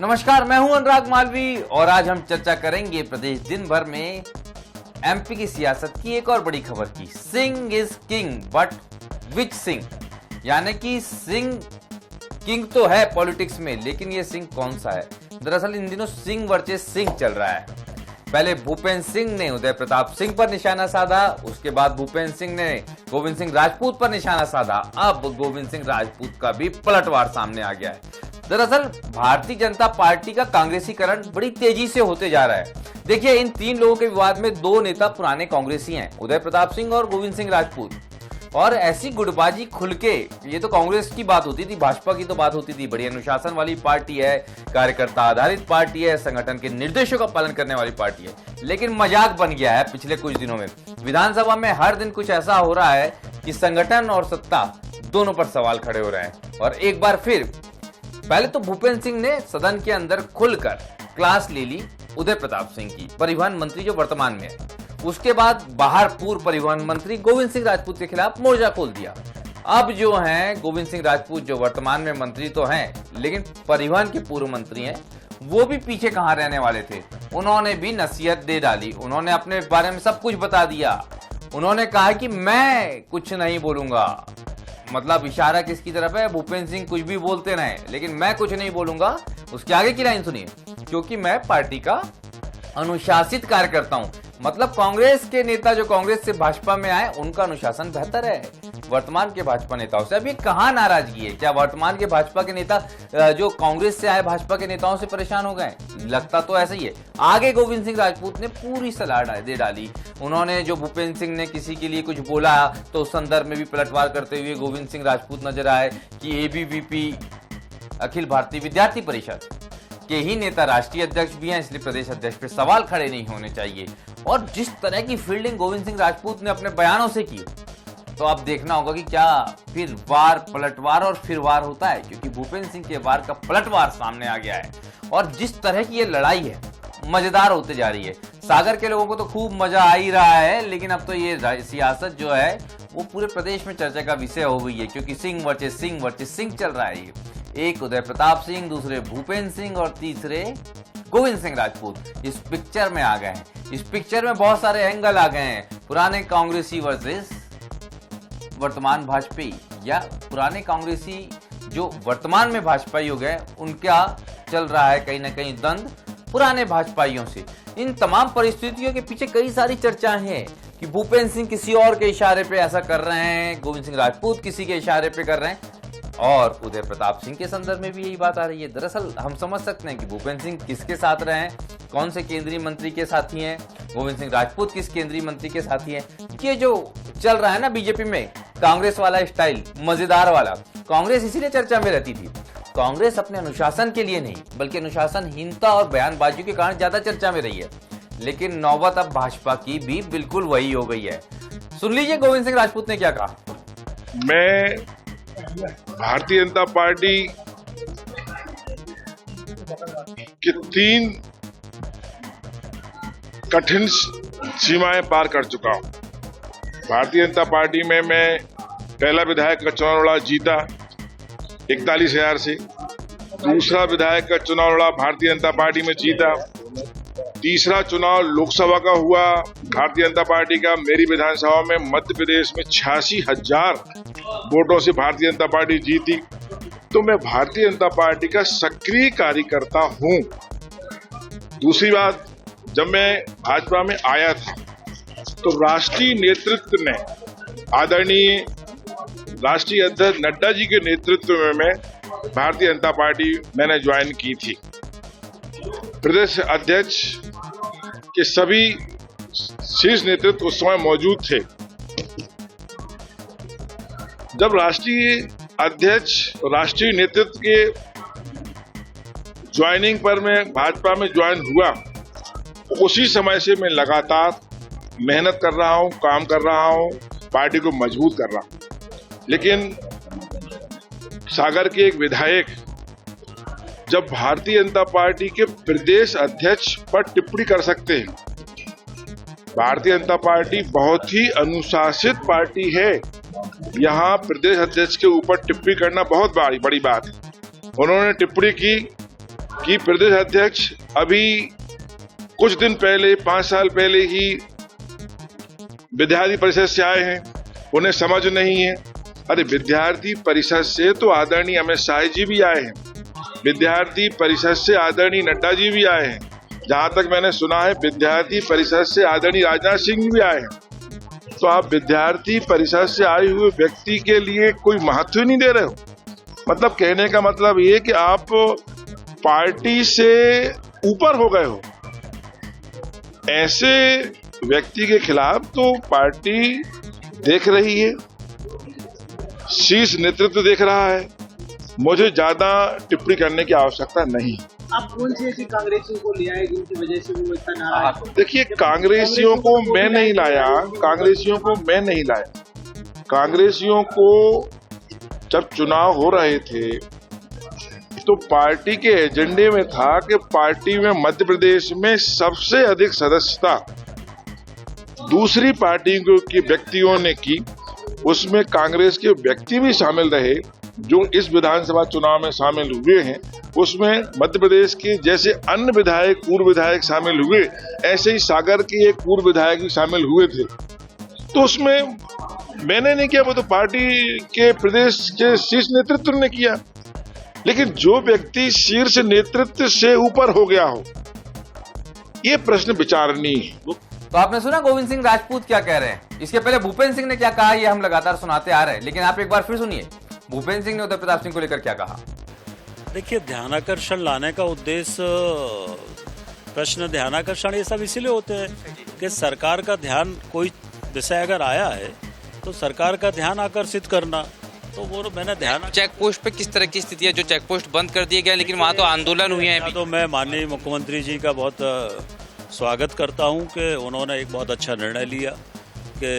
नमस्कार, मैं हूं अनुराग मालवी और आज हम चर्चा करेंगे प्रदेश दिन भर में एमपी की सियासत की एक और बड़ी खबर की। Singh is king but which Singh, यानी कि सिंह किंग तो है पॉलिटिक्स में, लेकिन ये सिंह कौन सा है। दरअसल इन दिनों सिंह वर्सेस सिंह चल रहा है। पहले भूपेंद्र सिंह ने उदय प्रताप सिंह पर निशाना साधा, उसके बाद भूपेंद्र सिंह ने गोविंद सिंह राजपूत पर निशाना साधा। अब गोविंद सिंह राजपूत का भी पलटवार सामने आ गया है। दरअसल भारतीय जनता पार्टी का कांग्रेसीकरण बड़ी तेजी से होते जा रहा है। देखिए, इन तीन लोगों के विवाद में दो नेता पुराने कांग्रेसी हैं, उदय प्रताप सिंह और गोविंद सिंह राजपूत। और ऐसी गुटबाजी खुल के, ये तो कांग्रेस की बात होती थी, भाजपा की तो बात होती थी, बड़ी अनुशासन वाली पार्टी है, कार्यकर्ता आधारित पार्टी है, संगठन के निर्देशों का पालन करने वाली पार्टी है। लेकिन मजाक बन गया है पिछले कुछ दिनों में। विधानसभा में हर दिन कुछ ऐसा हो रहा है कि संगठन और सत्ता दोनों पर सवाल खड़े हो रहे हैं। और एक बार फिर पहले तो भूपेंद्र सिंह ने सदन के अंदर खुलकर क्लास ले ली उदय प्रताप सिंह की, परिवहन मंत्री जो वर्तमान में है। उसके बाद बाहर पूर्व परिवहन मंत्री गोविंद सिंह राजपूत के खिलाफ मोर्चा खोल दिया। अब जो हैं गोविंद सिंह राजपूत, जो वर्तमान में मंत्री तो हैं लेकिन परिवहन के पूर्व मंत्री हैं, वो भी पीछे कहां रहने वाले थे। उन्होंने भी नसीहत दे डाली, उन्होंने अपने बारे में सब कुछ बता दिया। उन्होंने कहा कि मैं कुछ नहीं बोलूंगा, मतलब इशारा किसकी तरफ है, भूपेंद्र सिंह कुछ भी बोलते रहे लेकिन मैं कुछ नहीं बोलूंगा। उसके आगे की लाइन सुनिए, क्योंकि मैं पार्टी का अनुशासित कार्यकर्ता हूं। मतलब कांग्रेस के नेता जो कांग्रेस से भाजपा में आए, उनका अनुशासन बेहतर है वर्तमान के भाजपा नेताओं से। अब ये कहां नाराजगी है? क्या वर्तमान के भाजपा के नेता जो कांग्रेस से आए भाजपा के नेताओं से परेशान हो गए? लगता तो ऐसा ही है। आगे गोविंद सिंह राजपूत ने पूरी सलाह दे डाली। उन्होंने जो भूपेंद्र सिंह ने किसी के लिए कुछ बोला तो उस संदर्भ में भी पलटवार करते हुए गोविंद सिंह राजपूत नजर आए कि एबीवीपी अखिल भारतीय विद्यार्थी परिषद के ही नेता राष्ट्रीय अध्यक्ष भी हैं, इसलिए प्रदेश अध्यक्ष पे सवाल खड़े नहीं होने चाहिए। और जिस तरह की फील्डिंग गोविंद सिंह राजपूत ने अपने बयानों से की, तो अब देखना होगा कि क्या फिर वार पलटवार और फिर वार होता है, क्योंकि भूपेंद्र सिंह के वार का पलटवार सामने आ गया है। और जिस तरह की ये लड़ाई है मजेदार होते जा रही है। सागर के लोगों को तो खूब मजा आ ही रहा है, लेकिन अब तो ये सियासत जो है वो पूरे प्रदेश में चर्चा का विषय हो गई है, क्योंकि सिंह वर्सेस सिंह चल रहा है। एक उदय प्रताप सिंह, दूसरे भूपेंद्र सिंह और तीसरे गोविंद सिंह राजपूत इस पिक्चर में आ गए हैं। इस पिक्चर में बहुत सारे एंगल आ गए हैं, पुराने कांग्रेसी वर्सेस वर्तमान भाजपाई, या पुराने कांग्रेसी जो वर्तमान में भाजपाई हो गए, उनका चल रहा है कहीं ना कहीं द्वंद पुराने भाजपाइयों से। इन तमाम परिस्थितियों के पीछे कई सारी चर्चाएं हैं कि भूपेंद्र सिंह किसी और के इशारे पे ऐसा कर रहे हैं, गोविंद सिंह राजपूत किसी के इशारे पे कर रहे हैं, और उदय प्रताप सिंह के संदर्भ में भी यही बात आ रही है। दरअसल हम समझ सकते हैं कि भूपेंद्र सिंह किसके साथ रहे हैं, कौन से केंद्रीय मंत्री के साथी हैं, गोविंद सिंह राजपूत किस केंद्रीय मंत्री के साथी हैं। ये जो चल रहा है ना बीजेपी में, कांग्रेस वाला स्टाइल, मजेदार वाला, कांग्रेस इसीलिए चर्चा में रहती थी। कांग्रेस अपने अनुशासन के लिए नहीं, बल्कि अनुशासनहीनता और बयानबाजी के कारण ज्यादा चर्चा में रही है। लेकिन नौबत अब भाजपा की भी बिल्कुल वही हो गई है। सुन लीजिए गोविंद सिंह राजपूत ने क्या कहा। मैं भारतीय जनता पार्टी के 3 कठिन सीमाएं पार कर चुका हूं। भारतीय जनता पार्टी में मैं पहला विधायक का चुनाव लड़ा, जीता 41,000 से। दूसरा विधायक का चुनाव लड़ा, भारतीय जनता पार्टी में जीता। तीसरा चुनाव लोकसभा का हुआ, भारतीय जनता पार्टी का, मेरी विधानसभा में मध्य प्रदेश में 86,000 वोटों से भारतीय जनता पार्टी जीती। तो मैं भारतीय जनता पार्टी का सक्रिय कार्यकर्ता हूं। दूसरी बात, जब मैं भाजपा में आया था तो राष्ट्रीय नेतृत्व ने, आदरणीय राष्ट्रीय अध्यक्ष नड्डा जी के नेतृत्व में मैं भारतीय जनता पार्टी मैंने ज्वाइन की थी। प्रदेश अध्यक्ष के सभी शीर्ष नेतृत्व उस समय मौजूद थे। जब राष्ट्रीय अध्यक्ष, राष्ट्रीय नेतृत्व के ज्वाइनिंग पर मैं भाजपा में ज्वाइन हुआ, उसी समय से मैं लगातार मेहनत कर रहा हूं, काम कर रहा हूं, पार्टी को मजबूत कर रहा हूं। लेकिन सागर के एक विधायक जब भारतीय जनता पार्टी के प्रदेश अध्यक्ष पर टिप्पणी कर सकते हैं, भारतीय जनता पार्टी बहुत ही अनुशासित पार्टी है, यहाँ प्रदेश अध्यक्ष के ऊपर टिप्पणी करना बहुत बड़ी बात है। उन्होंने टिप्पणी की कि प्रदेश अध्यक्ष अभी कुछ दिन पहले 5 साल पहले ही विद्यार्थी परिषद से आए हैं, उन्हें समझ नहीं है। अरे विद्यार्थी परिषद से तो आदरणीय अमित शाह जी भी आए हैं, विद्यार्थी परिषद से आदरणीय नड्डा जी भी आए हैं, जहां तक मैंने सुना है विद्यार्थी परिषद से आदरणीय राजनाथ सिंह भी आए हैं। तो आप विद्यार्थी परिषद से आए हुए व्यक्ति के लिए कोई महत्व नहीं दे रहे हो। मतलब कहने का मतलब ये कि आप पार्टी से ऊपर हो गए हो। ऐसे व्यक्ति के खिलाफ तो पार्टी देख रही है, शीर्ष नेतृत्व देख रहा है। मुझे ज्यादा टिप्पणी करने की आवश्यकता नहीं। आप कौन सी ऐसी कांग्रेसियों को ले आए जिनकी वजह से वो इतना नाराज है? देखिए, कांग्रेसियों को मैं नहीं लाया, कांग्रेसियों को मैं नहीं लाया। कांग्रेसियों को जब चुनाव हो रहे थे तो पार्टी के एजेंडे में था कि पार्टी में मध्य प्रदेश में सबसे अधिक सदस्यता दूसरी पार्टियों के व्यक्तियों ने की, उसमें कांग्रेस के व्यक्ति भी शामिल रहे जो इस विधानसभा चुनाव में शामिल हुए हैं। उसमें मध्य प्रदेश के जैसे अन्य विधायक, पूर्व विधायक शामिल हुए, ऐसे ही सागर के एक पूर्व विधायक भी शामिल हुए थे। तो उसमें मैंने नहीं किया, वो तो पार्टी के प्रदेश के शीर्ष नेतृत्व ने किया। लेकिन जो व्यक्ति शीर्ष नेतृत्व से ऊपर हो गया हो, ये प्रश्न विचारणीय है। तो आपने सुना गोविंद सिंह राजपूत क्या कह रहे हैं। इसके पहले भूपेंद्र सिंह ने क्या कहा ये हम लगातार सुनाते आ रहे हैं, लेकिन आप एक बार फिर सुनिए भूपेंद्र सिंह ने उदय प्रताप सिंह को लेकर क्या कहा। देखिए, ध्यानाकर्षण लाने का उद्देश्य, प्रश्न ध्यानाकर्षण ये सब इसीलिए होते हैं कि सरकार का ध्यान, कोई विषय अगर आया है तो सरकार का ध्यान आकर्षित करना। तो वो मैंने ध्यान, चेक पोस्ट पे किस तरह की स्थिति है? जो चेक पोस्ट बंद कर दिए गए लेकिन वहाँ तो आंदोलन हुए हैं। तो मैं माननीय मुख्यमंत्री जी का बहुत स्वागत करता हूं कि उन्होंने एक बहुत अच्छा निर्णय लिया कि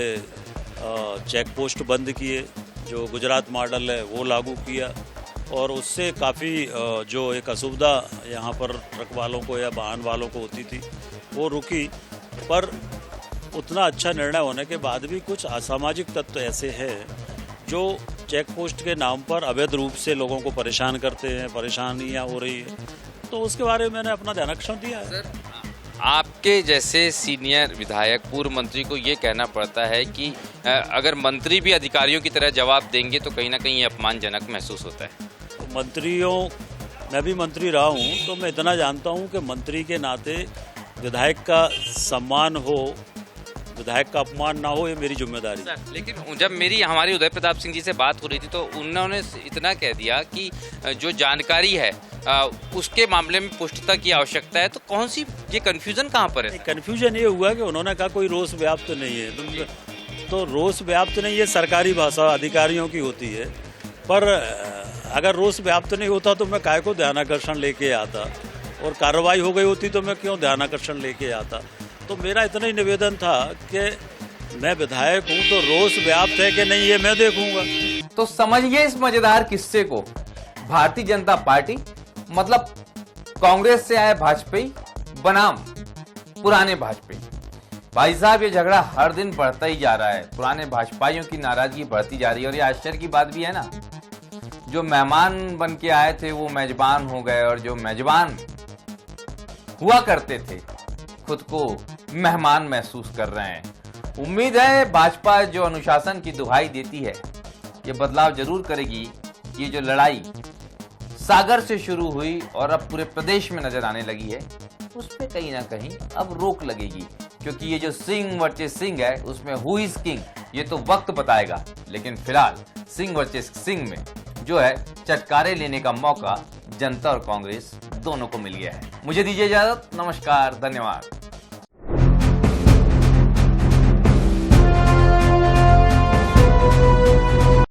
चेक पोस्ट बंद किए, जो गुजरात मॉडल है वो लागू किया, और उससे काफ़ी जो एक असुविधा यहाँ पर ट्रक वालों को या वाहन वालों को होती थी वो रुकी। पर उतना अच्छा निर्णय होने के बाद भी कुछ असामाजिक तत्व ऐसे हैं जो चेक पोस्ट के नाम पर अवैध रूप से लोगों को परेशान करते हैं, परेशानियाँ हो रही है। तो उसके बारे में मैंने अपना ध्यानाकर्षण दिया है। आपके जैसे सीनियर विधायक, पूर्व मंत्री को ये कहना पड़ता है कि अगर मंत्री भी अधिकारियों की तरह जवाब देंगे तो कहीं ना कहीं अपमानजनक महसूस होता है। मंत्रियों, मैं भी मंत्री रहा हूँ तो मैं इतना जानता हूँ कि मंत्री के नाते विधायक का सम्मान हो, विधायक का अपमान ना हो, ये मेरी जिम्मेदारी है। लेकिन जब हमारी उदय प्रताप सिंह जी से बात हो रही थी तो उन्होंने इतना कह दिया कि जो जानकारी है उसके मामले में पुष्टता की आवश्यकता है। तो कौन सी, ये कंफ्यूजन कहाँ पर है? कंफ्यूजन ये हुआ कि उन्होंने कहा कोई रोष व्याप्त नहीं है, तो रोष व्याप्त नहीं है, सरकारी भाषा अधिकारियों की होती है। पर अगर रोष व्याप्त नहीं होता तो मैं काय को ध्यानाकर्षण लेके आता, और कार्रवाई हो गई होती तो मैं क्यों ध्यानाकर्षण लेके आता। तो मेरा इतना ही निवेदन था कि मैं विधायक हूं तो रोष व्याप्त है कि नहीं ये मैं देखूंगा। तो समझिए इस मजेदार किस्से को। भारतीय जनता पार्टी मतलब कांग्रेस से आए भाजपाई बनाम पुराने भाजपाई। भाई साहब, ये झगड़ा हर दिन बढ़ता ही जा रहा है। पुराने भाजपाइयों की नाराजगी बढ़ती जा रही है। और ये आश्चर्य की बात भी है ना, जो मेहमान बन के आए थे वो मेजबान हो गए, और जो मेजबान हुआ करते थे खुद को मेहमान महसूस कर रहे हैं। उम्मीद है भाजपा जो अनुशासन की दुहाई देती है ये बदलाव जरूर करेगी। ये जो लड़ाई सागर से शुरू हुई और अब पूरे प्रदेश में नजर आने लगी है, उस पे कहीं ना कहीं अब रोक लगेगी। क्योंकि ये जो सिंह वर्सेस सिंह है उसमें हु इज किंग ये तो वक्त बताएगा। लेकिन फिलहाल सिंह वर्सेस सिंह में जो है चटकारे लेने का मौका जनता और कांग्रेस दोनों को मिल गया है। मुझे दीजिए इजाजत, नमस्कार, धन्यवाद।